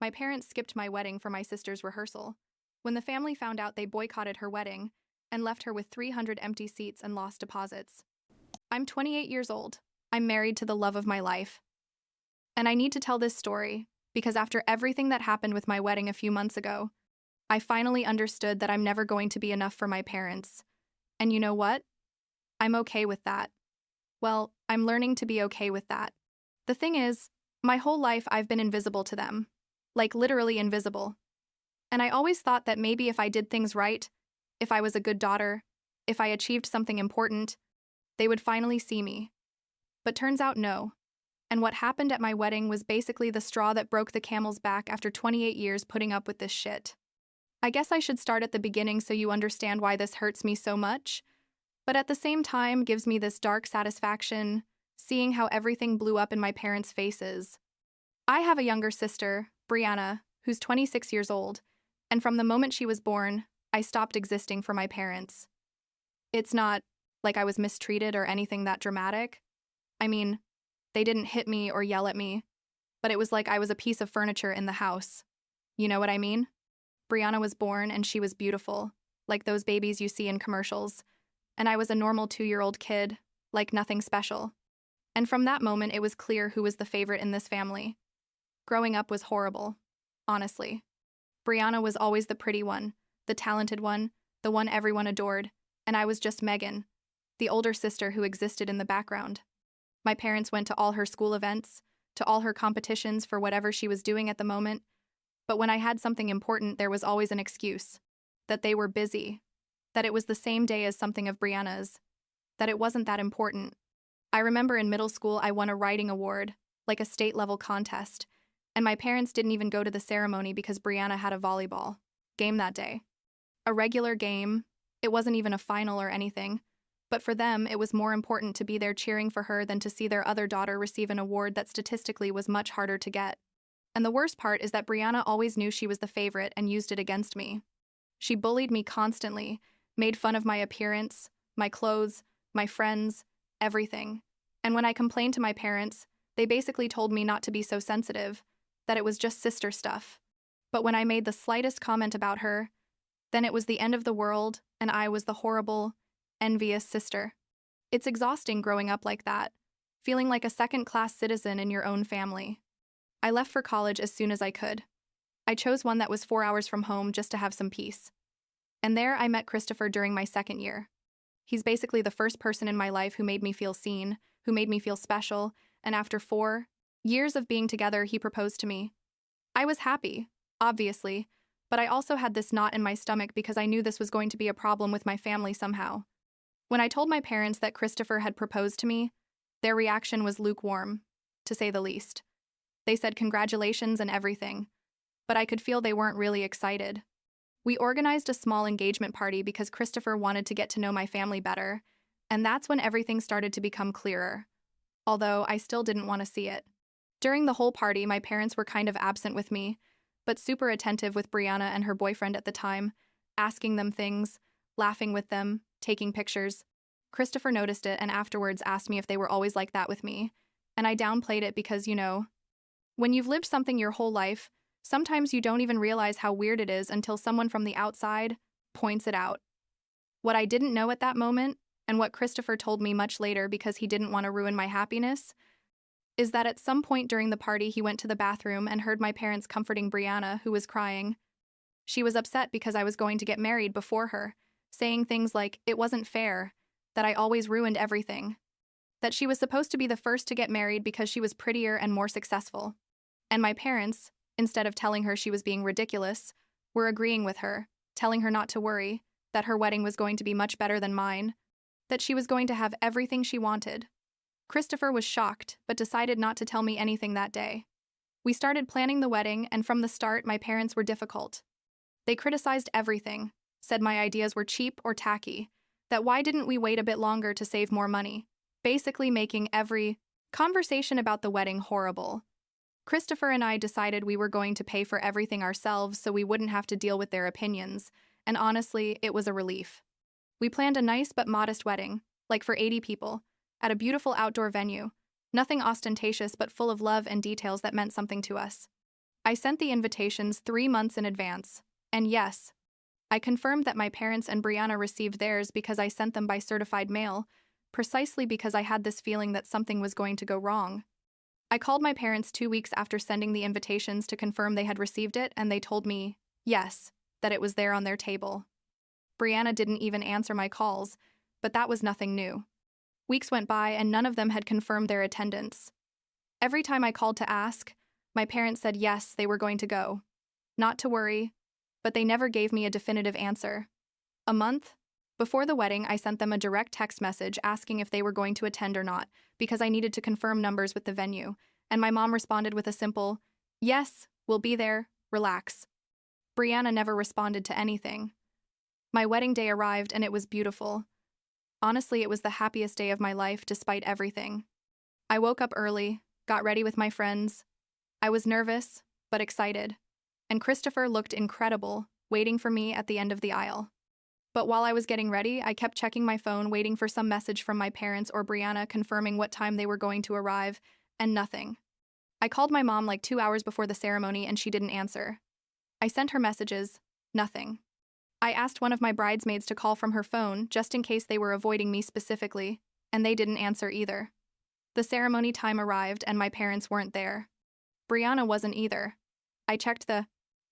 My parents skipped my wedding for my sister's rehearsal. When the family found out, they boycotted her wedding and left her with 300 empty seats and lost deposits. I'm 28 years old. I'm married to the love of my life. And I need to tell this story because after everything that happened with my wedding a few months ago, I finally understood that I'm never going to be enough for my parents. And you know what? I'm okay with that. Well, I'm learning to be okay with that. The thing is, my whole life I've been invisible to them. Like literally invisible. And I always thought that maybe if I did things right, if I was a good daughter, if I achieved something important, they would finally see me. But turns out no. And what happened at my wedding was basically the straw that broke the camel's back after 28 years putting up with this shit. I guess I should start at the beginning so you understand why this hurts me so much, but at the same time gives me this dark satisfaction, seeing how everything blew up in my parents' faces. I have a younger sister, Brianna, who's 26 years old, and from the moment she was born, I stopped existing for my parents. It's not like I was mistreated or anything that dramatic. I mean, they didn't hit me or yell at me, but it was like I was a piece of furniture in the house. You know what I mean? Brianna was born and she was beautiful, like those babies you see in commercials, and I was a normal 2-year-old kid, like nothing special. And from that moment, it was clear who was the favorite in this family. Growing up was horrible, honestly. Brianna was always the pretty one, the talented one, the one everyone adored, and I was just Megan, the older sister who existed in the background. My parents went to all her school events, to all her competitions for whatever she was doing at the moment, but when I had something important, there was always an excuse. That they were busy, that it was the same day as something of Brianna's, that it wasn't that important. I remember in middle school I won a writing award, like a state-level contest, and my parents didn't even go to the ceremony because Brianna had a volleyball game that day. A regular game, it wasn't even a final or anything, but for them it was more important to be there cheering for her than to see their other daughter receive an award that statistically was much harder to get. And the worst part is that Brianna always knew she was the favorite and used it against me. She bullied me constantly, made fun of my appearance, my clothes, my friends, everything. And when I complained to my parents, they basically told me not to be so sensitive, that it was just sister stuff. But when I made the slightest comment about her, then it was the end of the world, and I was the horrible, envious sister. It's exhausting growing up like that, feeling like a second-class citizen in your own family. I left for college as soon as I could. I chose one that was 4 hours from home just to have some peace. And there I met Christopher during my second year. He's basically the first person in my life who made me feel seen, who made me feel special, and after 4 years of being together, he proposed to me. I was happy, obviously, but I also had this knot in my stomach because I knew this was going to be a problem with my family somehow. When I told my parents that Christopher had proposed to me, their reaction was lukewarm, to say the least. They said congratulations and everything, but I could feel they weren't really excited. We organized a small engagement party because Christopher wanted to get to know my family better, and that's when everything started to become clearer, although I still didn't want to see it. During the whole party, my parents were kind of absent with me, but super attentive with Brianna and her boyfriend at the time, asking them things, laughing with them, taking pictures. Christopher noticed it and afterwards asked me if they were always like that with me, and I downplayed it because, when you've lived something your whole life, sometimes you don't even realize how weird it is until someone from the outside points it out. What I didn't know at that moment, and what Christopher told me much later because he didn't want to ruin my happiness, is that at some point during the party he went to the bathroom and heard my parents comforting Brianna, who was crying. She was upset because I was going to get married before her, saying things like it wasn't fair, that I always ruined everything, that she was supposed to be the first to get married because she was prettier and more successful. And my parents, instead of telling her she was being ridiculous, were agreeing with her, telling her not to worry, that her wedding was going to be much better than mine, that she was going to have everything she wanted. Christopher was shocked, but decided not to tell me anything that day. We started planning the wedding, and from the start, my parents were difficult. They criticized everything, said my ideas were cheap or tacky, that why didn't we wait a bit longer to save more money, basically making every conversation about the wedding horrible. Christopher and I decided we were going to pay for everything ourselves so we wouldn't have to deal with their opinions, and honestly, it was a relief. We planned a nice but modest wedding, like for 80 people, at a beautiful outdoor venue, nothing ostentatious but full of love and details that meant something to us. I sent the invitations 3 months in advance. And yes, I confirmed that my parents and Brianna received theirs because I sent them by certified mail, precisely because I had this feeling that something was going to go wrong. I called my parents 2 weeks after sending the invitations to confirm they had received it, and they told me, yes, that it was there on their table. Brianna didn't even answer my calls, but that was nothing new. Weeks went by and none of them had confirmed their attendance. Every time I called to ask, my parents said yes, they were going to go. Not to worry, but they never gave me a definitive answer. A month before the wedding, I sent them a direct text message asking if they were going to attend or not, because I needed to confirm numbers with the venue, and my mom responded with a simple, "Yes, we'll be there, relax." Brianna never responded to anything. My wedding day arrived and it was beautiful. Honestly, it was the happiest day of my life despite everything. I woke up early, got ready with my friends. I was nervous, but excited. And Christopher looked incredible, waiting for me at the end of the aisle. But while I was getting ready, I kept checking my phone, waiting for some message from my parents or Brianna confirming what time they were going to arrive, and nothing. I called my mom like 2 hours before the ceremony and she didn't answer. I sent her messages, nothing. I asked one of my bridesmaids to call from her phone just in case they were avoiding me specifically, and they didn't answer either. The ceremony time arrived and my parents weren't there. Brianna wasn't either. I checked the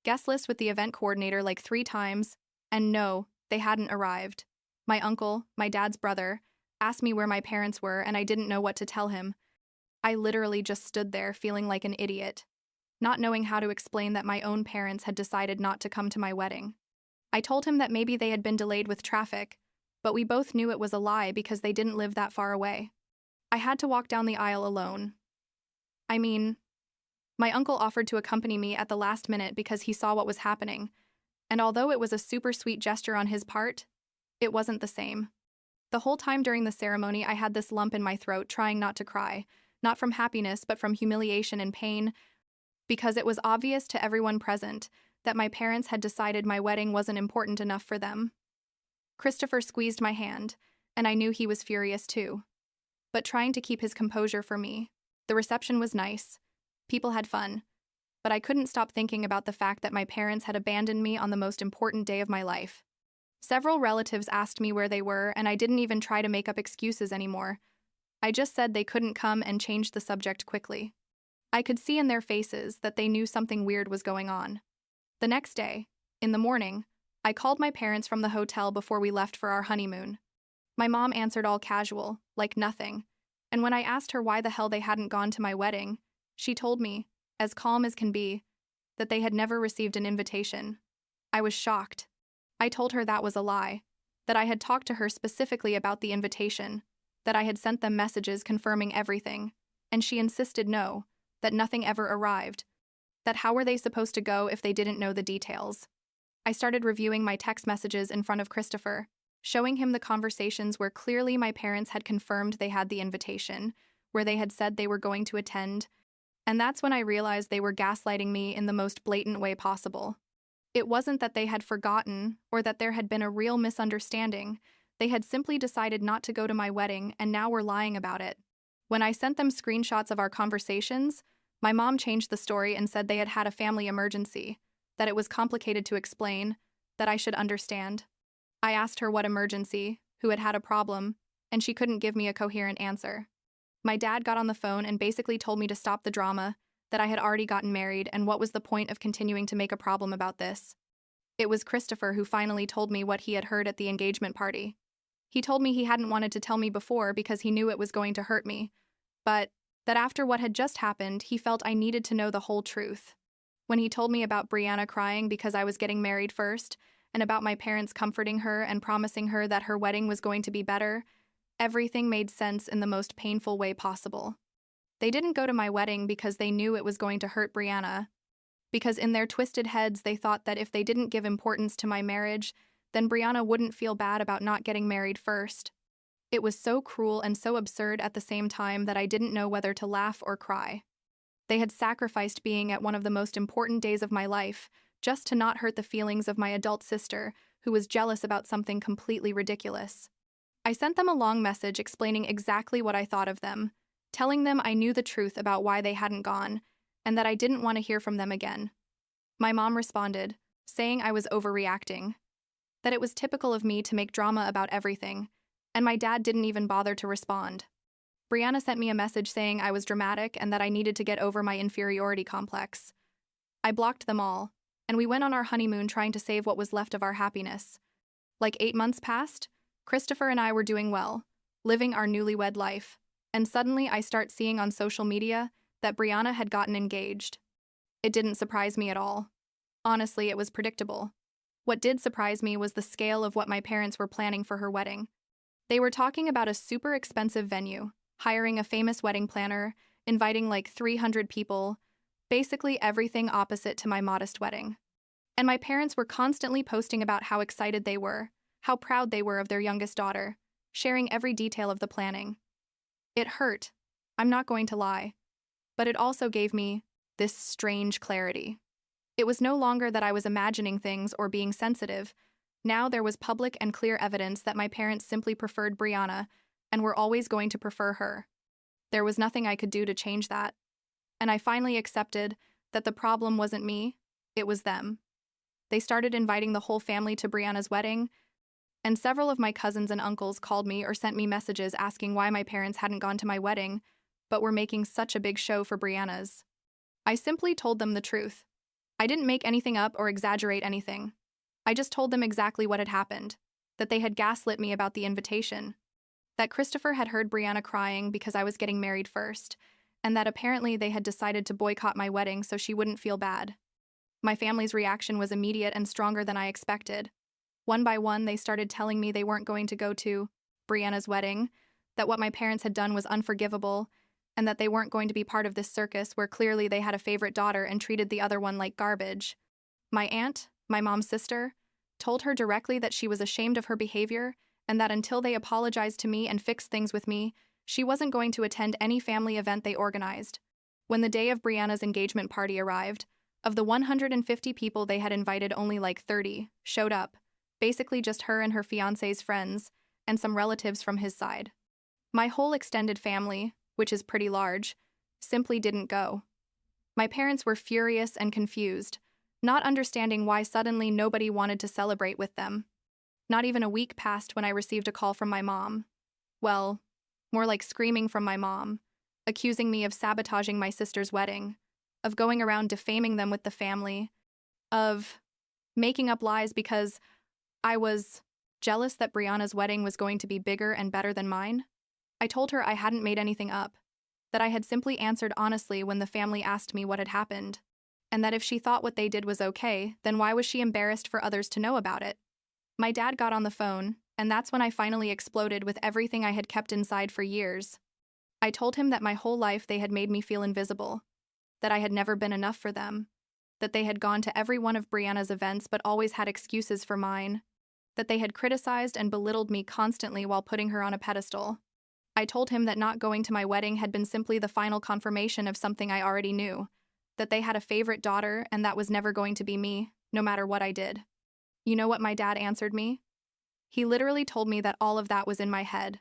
guest list with the event coordinator like 3 times, and no, they hadn't arrived. My uncle, my dad's brother, asked me where my parents were and I didn't know what to tell him. I literally just stood there feeling like an idiot, not knowing how to explain that my own parents had decided not to come to my wedding. I told him that maybe they had been delayed with traffic, but we both knew it was a lie because they didn't live that far away. I had to walk down the aisle alone. My uncle offered to accompany me at the last minute because he saw what was happening, and although it was a super sweet gesture on his part, it wasn't the same. The whole time during the ceremony, I had this lump in my throat, trying not to cry, not from happiness but from humiliation and pain, because it was obvious to everyone present that my parents had decided my wedding wasn't important enough for them. Christopher squeezed my hand, and I knew he was furious too, but trying to keep his composure for me. The reception was nice. People had fun, but I couldn't stop thinking about the fact that my parents had abandoned me on the most important day of my life. Several relatives asked me where they were, and I didn't even try to make up excuses anymore. I just said they couldn't come and changed the subject quickly. I could see in their faces that they knew something weird was going on. The next day, in the morning, I called my parents from the hotel before we left for our honeymoon. My mom answered all casual, like nothing, and when I asked her why the hell they hadn't gone to my wedding, she told me, as calm as can be, that they had never received an invitation. I was shocked. I told her that was a lie, that I had talked to her specifically about the invitation, that I had sent them messages confirming everything, and she insisted no, that nothing ever arrived, that how were they supposed to go if they didn't know the details. I started reviewing my text messages in front of Christopher, showing him the conversations where clearly my parents had confirmed they had the invitation, where they had said they were going to attend, and that's when I realized they were gaslighting me in the most blatant way possible. It wasn't that they had forgotten or that there had been a real misunderstanding. They had simply decided not to go to my wedding and now were lying about it. When I sent them screenshots of our conversations, my mom changed the story and said they had had a family emergency, that it was complicated to explain, that I should understand. I asked her what emergency, who had had a problem, and she couldn't give me a coherent answer. My dad got on the phone and basically told me to stop the drama, that I had already gotten married and what was the point of continuing to make a problem about this. It was Christopher who finally told me what he had heard at the engagement party. He told me he hadn't wanted to tell me before because he knew it was going to hurt me, but that after what had just happened, he felt I needed to know the whole truth. When he told me about Brianna crying because I was getting married first, and about my parents comforting her and promising her that her wedding was going to be better, everything made sense in the most painful way possible. They didn't go to my wedding because they knew it was going to hurt Brianna, because in their twisted heads they thought that if they didn't give importance to my marriage, then Brianna wouldn't feel bad about not getting married first. It was so cruel and so absurd at the same time that I didn't know whether to laugh or cry. They had sacrificed being at one of the most important days of my life just to not hurt the feelings of my adult sister, who was jealous about something completely ridiculous. I sent them a long message explaining exactly what I thought of them, telling them I knew the truth about why they hadn't gone, and that I didn't want to hear from them again. My mom responded, saying I was overreacting, that it was typical of me to make drama about everything, and my dad didn't even bother to respond. Brianna sent me a message saying I was dramatic and that I needed to get over my inferiority complex. I blocked them all, and we went on our honeymoon trying to save what was left of our happiness. Like 8 months passed, Christopher and I were doing well, living our newlywed life, and suddenly I start seeing on social media that Brianna had gotten engaged. It didn't surprise me at all. Honestly, it was predictable. What did surprise me was the scale of what my parents were planning for her wedding. They were talking about a super expensive venue, hiring a famous wedding planner, inviting like 300 people, basically everything opposite to my modest wedding. And my parents were constantly posting about how excited they were, how proud they were of their youngest daughter, sharing every detail of the planning. It hurt, I'm not going to lie, but it also gave me this strange clarity. It was no longer that I was imagining things or being sensitive. Now there was public and clear evidence that my parents simply preferred Brianna and were always going to prefer her. There was nothing I could do to change that. And I finally accepted that the problem wasn't me, it was them. They started inviting the whole family to Brianna's wedding, and several of my cousins and uncles called me or sent me messages asking why my parents hadn't gone to my wedding, but were making such a big show for Brianna's. I simply told them the truth. I didn't make anything up or exaggerate anything. I just told them exactly what had happened, that they had gaslit me about the invitation, that Christopher had heard Brianna crying because I was getting married first, and that apparently they had decided to boycott my wedding so she wouldn't feel bad. My family's reaction was immediate and stronger than I expected. One by one, they started telling me they weren't going to go to Brianna's wedding, that what my parents had done was unforgivable, and that they weren't going to be part of this circus where clearly they had a favorite daughter and treated the other one like garbage. My aunt, my mom's sister, told her directly that she was ashamed of her behavior and that until they apologized to me and fixed things with me, she wasn't going to attend any family event they organized. When the day of Brianna's engagement party arrived, of the 150 people they had invited, only like 30 showed up, basically just her and her fiancé's friends, and some relatives from his side. My whole extended family, which is pretty large, simply didn't go. My parents were furious and confused, not understanding why suddenly nobody wanted to celebrate with them. Not even a week passed when I received a call from my mom. Well, more like screaming from my mom, accusing me of sabotaging my sister's wedding, of going around defaming them with the family, of making up lies because I was jealous that Brianna's wedding was going to be bigger and better than mine. I told her I hadn't made anything up, that I had simply answered honestly when the family asked me what had happened, and that if she thought what they did was okay, then why was she embarrassed for others to know about it? My dad got on the phone, and that's when I finally exploded with everything I had kept inside for years. I told him that my whole life they had made me feel invisible, that I had never been enough for them, that they had gone to every one of Brianna's events but always had excuses for mine, that they had criticized and belittled me constantly while putting her on a pedestal. I told him that not going to my wedding had been simply the final confirmation of something I already knew, that they had a favorite daughter and that was never going to be me, no matter what I did. You know what my dad answered me? He literally told me that all of that was in my head,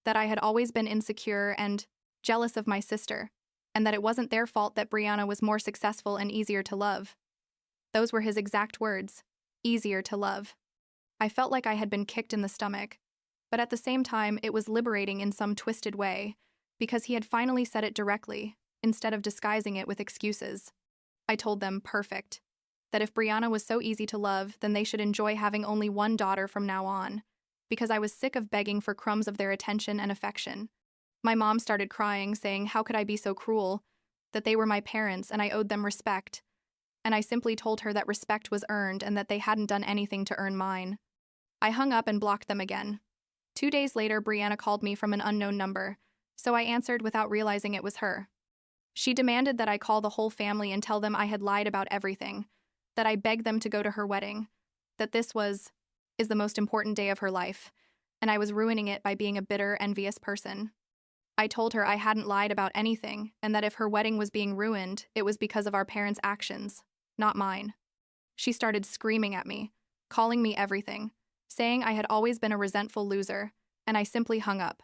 that I had always been insecure and jealous of my sister, and that it wasn't their fault that Brianna was more successful and easier to love. Those were his exact words, easier to love. I felt like I had been kicked in the stomach, but at the same time it was liberating in some twisted way, because he had finally said it directly, instead of disguising it with excuses. I told them, perfect, that if Brianna was so easy to love, then they should enjoy having only one daughter from now on, because I was sick of begging for crumbs of their attention and affection. My mom started crying, saying how could I be so cruel, that they were my parents and I owed them respect, and I simply told her that respect was earned and that they hadn't done anything to earn mine. I hung up and blocked them again. 2 days later, Brianna called me from an unknown number, so I answered without realizing it was her. She demanded that I call the whole family and tell them I had lied about everything, that I begged them to go to her wedding, that this is the most important day of her life, and I was ruining it by being a bitter, envious person. I told her I hadn't lied about anything, and that if her wedding was being ruined, it was because of our parents' actions, not mine. She started screaming at me, calling me everything, saying I had always been a resentful loser, and I simply hung up.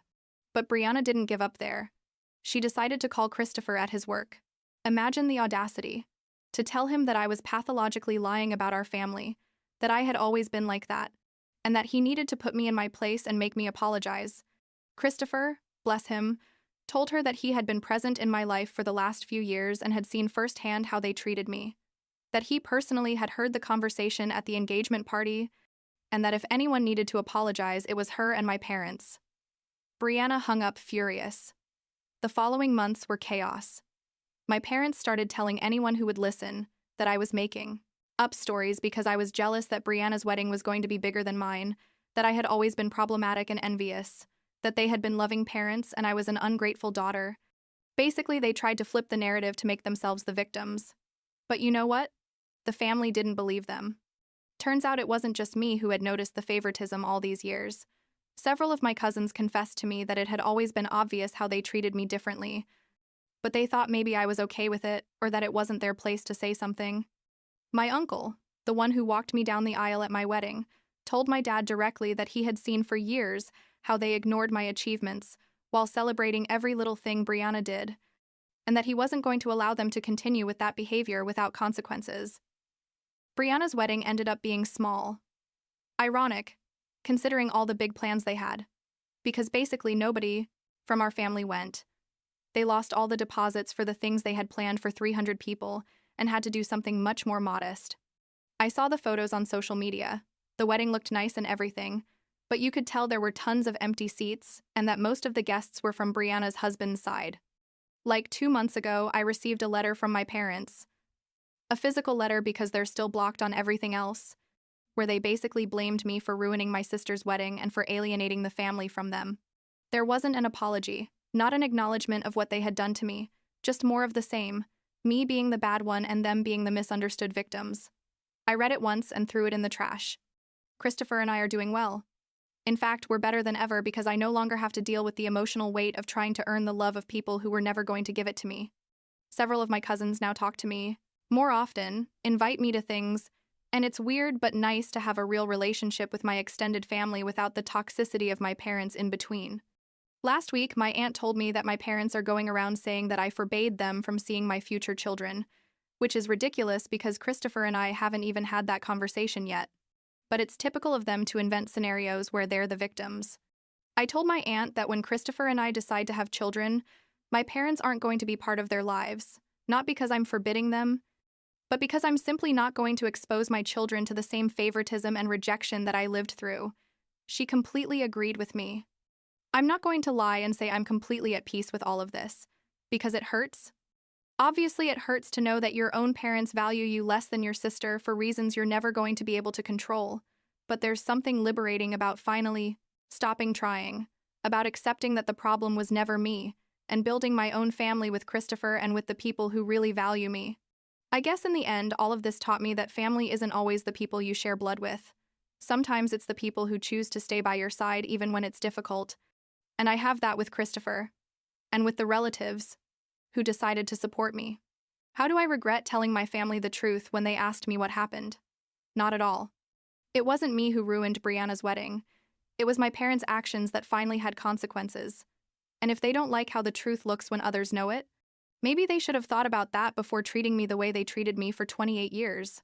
But Brianna didn't give up there. She decided to call Christopher at his work. Imagine the audacity. To tell him that I was pathologically lying about our family, that I had always been like that, and that he needed to put me in my place and make me apologize. Christopher, bless him, told her that he had been present in my life for the last few years and had seen firsthand how they treated me, that he personally had heard the conversation at the engagement party, and that if anyone needed to apologize, it was her and my parents. Brianna hung up furious. The following months were chaos. My parents started telling anyone who would listen that I was making up stories because I was jealous that Brianna's wedding was going to be bigger than mine, that I had always been problematic and envious, that they had been loving parents and I was an ungrateful daughter. Basically, they tried to flip the narrative to make themselves the victims. But you know what? The family didn't believe them. Turns out it wasn't just me who had noticed the favoritism all these years. Several of my cousins confessed to me that it had always been obvious how they treated me differently, but they thought maybe I was okay with it or that it wasn't their place to say something. My uncle, the one who walked me down the aisle at my wedding, told my dad directly that he had seen for years how they ignored my achievements while celebrating every little thing Brianna did, and that he wasn't going to allow them to continue with that behavior without consequences. Brianna's wedding ended up being small. Ironic, considering all the big plans they had, because basically nobody from our family went. They lost all the deposits for the things they had planned for 300 people and had to do something much more modest. I saw the photos on social media. The wedding looked nice and everything, but you could tell there were tons of empty seats and that most of the guests were from Brianna's husband's side. Like 2 months ago, I received a letter from my parents. A physical letter because they're still blocked on everything else, where they basically blamed me for ruining my sister's wedding and for alienating the family from them. There wasn't an apology, not an acknowledgement of what they had done to me, just more of the same, me being the bad one and them being the misunderstood victims. I read it once and threw it in the trash. Christopher and I are doing well. In fact, we're better than ever because I no longer have to deal with the emotional weight of trying to earn the love of people who were never going to give it to me. Several of my cousins now talk to me more often, invite me to things, and it's weird but nice to have a real relationship with my extended family without the toxicity of my parents in between. Last week, my aunt told me that my parents are going around saying that I forbade them from seeing my future children, which is ridiculous because Christopher and I haven't even had that conversation yet. But it's typical of them to invent scenarios where they're the victims. I told my aunt that when Christopher and I decide to have children, my parents aren't going to be part of their lives, not because I'm forbidding them, but because I'm simply not going to expose my children to the same favoritism and rejection that I lived through. She completely agreed with me. I'm not going to lie and say I'm completely at peace with all of this, because it hurts. Obviously, it hurts to know that your own parents value you less than your sister for reasons you're never going to be able to control, but there's something liberating about finally stopping trying, about accepting that the problem was never me, and building my own family with Christopher and with the people who really value me. I guess in the end, all of this taught me that family isn't always the people you share blood with. Sometimes it's the people who choose to stay by your side even when it's difficult. And I have that with Christopher, and with the relatives who decided to support me. How do I regret telling my family the truth when they asked me what happened? Not at all. It wasn't me who ruined Brianna's wedding. It was my parents' actions that finally had consequences. And if they don't like how the truth looks when others know it, maybe they should have thought about that before treating me the way they treated me for 28 years.